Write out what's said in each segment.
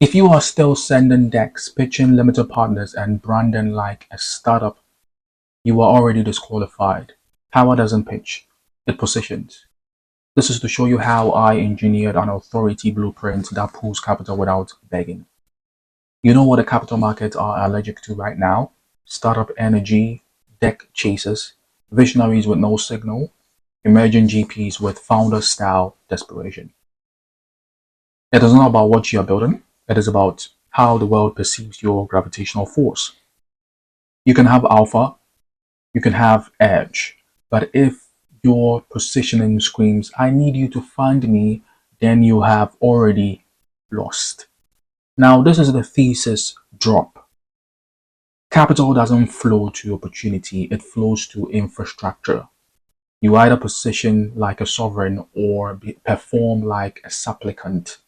If you are still sending decks, pitching limited partners, and branding like a startup, you are already disqualified. Power doesn't pitch, it positions. This is to show you how I engineered an authority blueprint that pulls capital without begging. You know what the capital markets are allergic to right now? Startup energy, deck chasers, visionaries with no signal, emerging GPs with founder-style desperation. It is not about what you are building, it is about how the world perceives your gravitational force. You can have alpha, you can have edge, but if your positioning screams, I need you to find me, then you have already lost. Now, this is the thesis drop. Capital doesn't flow to opportunity, it flows to infrastructure. You either position like a sovereign or perform like a supplicant.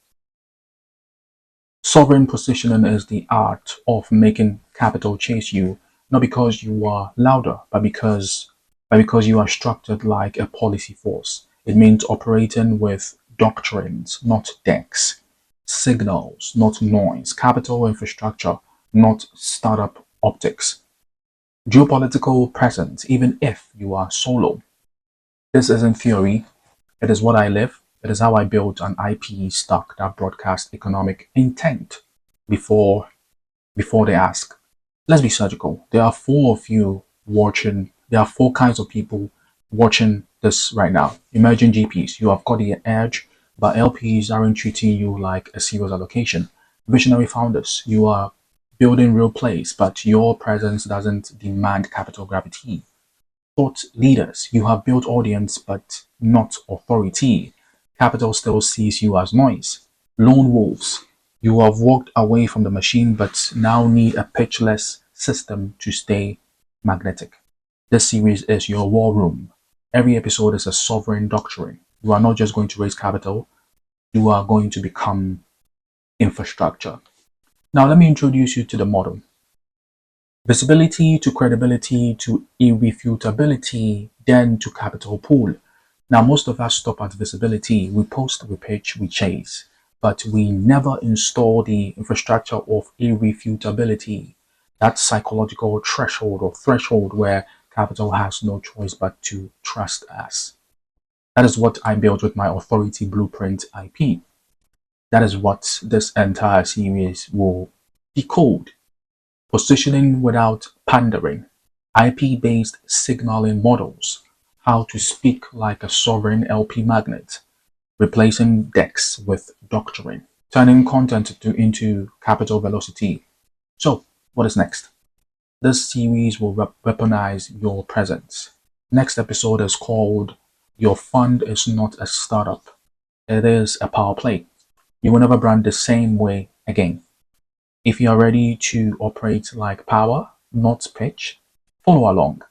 Sovereign positioning is the art of making capital chase you, not because you are louder, but because you are structured like a policy force. It means operating with doctrines, not decks, signals, not noise, capital infrastructure, not startup optics, geopolitical presence, even if you are solo. This isn't theory, it is what I live. It is how I built an IP stack that broadcasts economic intent before before they ask. Let's be surgical. There are four of you watching. There are four kinds of people watching this right now. Emerging GPs, you have got the edge, but LPs aren't treating you like a serious allocation. Visionary founders, you are building real plays, but your presence doesn't demand capital gravity. Thought leaders, you have built audience but not authority. Capital still sees you as noise. Lone wolves, you have walked away from the machine but now need a pitchless system to stay magnetic. This series is your war room. Every episode is a sovereign doctrine. You are not just going to raise capital, you are going to become infrastructure. Now, let me introduce you to the model. Visibility to credibility to irrefutability, then to capital pool. Now, most of us stop at visibility. We post, we pitch, we chase, but we never install the infrastructure of irrefutability, that psychological threshold or threshold where capital has no choice but to trust us. That is what I built with my authority blueprint IP. That is what this entire series will decode. Positioning without pandering, IP-based signaling models, how to speak like a sovereign LP magnet, replacing decks with doctrine, turning content into capital velocity. So, what is next? This series will weaponize your presence. Next episode is called Your Fund is Not a Startup. It is a power play. You will never brand the same way again. If you are ready to operate like power, not pitch, follow along.